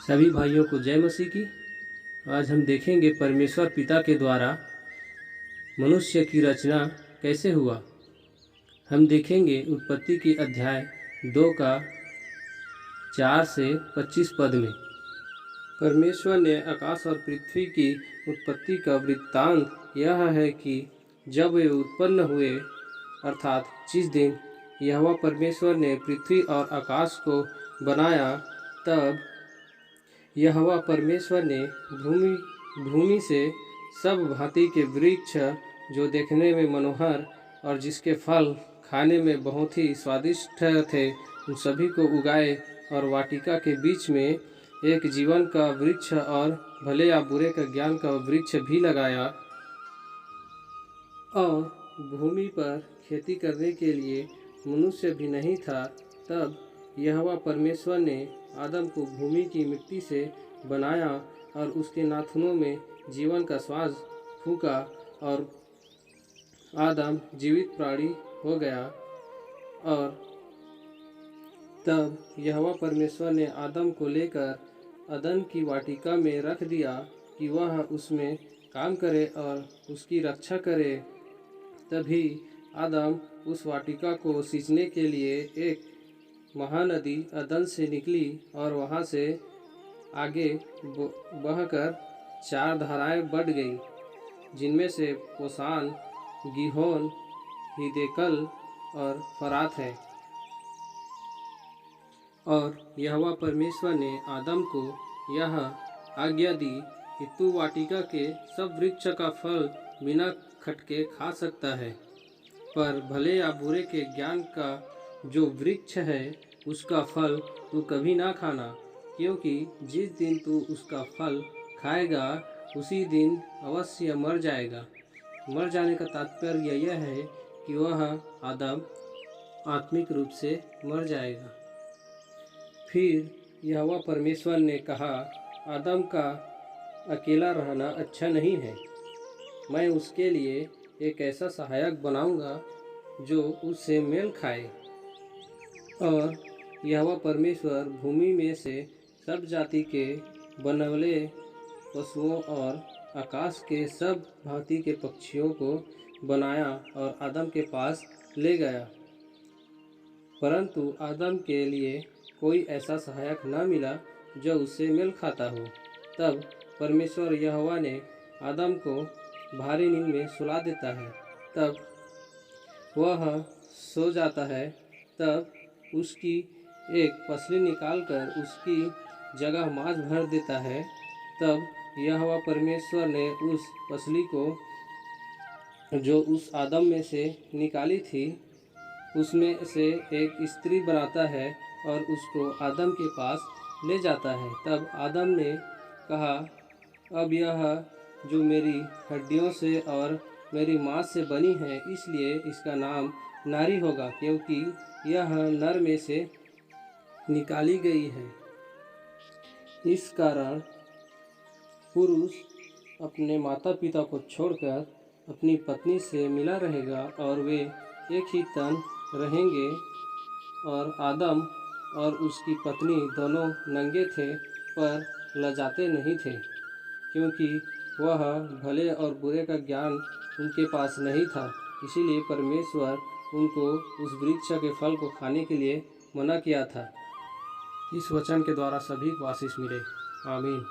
सभी भाइयों को जय मसीह की। आज हम देखेंगे परमेश्वर पिता के द्वारा मनुष्य की रचना कैसे हुआ। हम देखेंगे उत्पत्ति की अध्याय 2 का 4 से 25 पद में परमेश्वर ने आकाश और पृथ्वी की उत्पत्ति का वृत्तांत यह है कि जब वे उत्पन्न हुए अर्थात जिस दिन यहोवा परमेश्वर ने पृथ्वी और आकाश को बनाया, तब यहोवा परमेश्वर ने भूमि से सब भांति के वृक्ष जो देखने में मनोहर और जिसके फल खाने में बहुत ही स्वादिष्ट थे उन सभी को उगाए, और वाटिका के बीच में एक जीवन का वृक्ष और भले या बुरे का ज्ञान का वृक्ष भी लगाया। और भूमि पर खेती करने के लिए मनुष्य भी नहीं था। तब यहोवा परमेश्वर ने आदम को भूमि की मिट्टी से बनाया और उसके नाखूनों में जीवन का श्वास फूंका और आदम जीवित प्राणी हो गया। और तब यहोवा परमेश्वर ने आदम को लेकर अदन की वाटिका में रख दिया कि वह उसमें काम करे और उसकी रक्षा करे। तभी आदम उस वाटिका को सींचने के लिए एक महानदी अदन से निकली और वहाँ से आगे बहकर 4 धाराएं बढ़ गई, जिनमें से पोसान, गीहोन, हिदेकल और फरात है। और यहोवा परमेश्वर ने आदम को यह आज्ञा दी कि तू वाटिका के सब वृक्ष का फल बिना खटके खा सकता है, पर भले या बुरे के ज्ञान का जो वृक्ष है उसका फल तू कभी ना खाना, क्योंकि जिस दिन तू उसका फल खाएगा उसी दिन अवश्य मर जाएगा। मर जाने का तात्पर्य यह है कि वह आदम आत्मिक रूप से मर जाएगा। फिर यहोवा परमेश्वर ने कहा, आदम का अकेला रहना अच्छा नहीं है, मैं उसके लिए एक ऐसा सहायक बनाऊंगा जो उससे मेल खाए। और यहोवा परमेश्वर भूमि में से सब जाति के बनवले पशुओं और आकाश के सब भांति के पक्षियों को बनाया और आदम के पास ले गया। परंतु आदम के लिए कोई ऐसा सहायक न मिला जो उससे मेल खाता हो। तब परमेश्वर यहोवा ने आदम को भारी नींद में सुला देता है। तब वह सो जाता है। तब उसकी एक पसली निकालकर उसकी जगह मांस भर देता है। तब यहोवा परमेश्वर ने उस पसली को जो उस आदम में से निकाली थी उसमें से एक स्त्री बनाता है और उसको आदम के पास ले जाता है। तब आदम ने कहा, अब यह जो मेरी हड्डियों से और मेरी मांस से बनी है, इसलिए इसका नाम नारी होगा, क्योंकि यह नर में से निकाली गई है। इस कारण पुरुष अपने माता पिता को छोड़कर अपनी पत्नी से मिला रहेगा और वे एक ही तन रहेंगे। और आदम और उसकी पत्नी दोनों नंगे थे पर लजाते नहीं थे, क्योंकि वह भले और बुरे का ज्ञान उनके पास नहीं था। इसीलिए परमेश्वर उनको उस वृक्ष के फल को खाने के लिए मना किया था। इस वचन के द्वारा सभी को आशीष मिले। आमीन।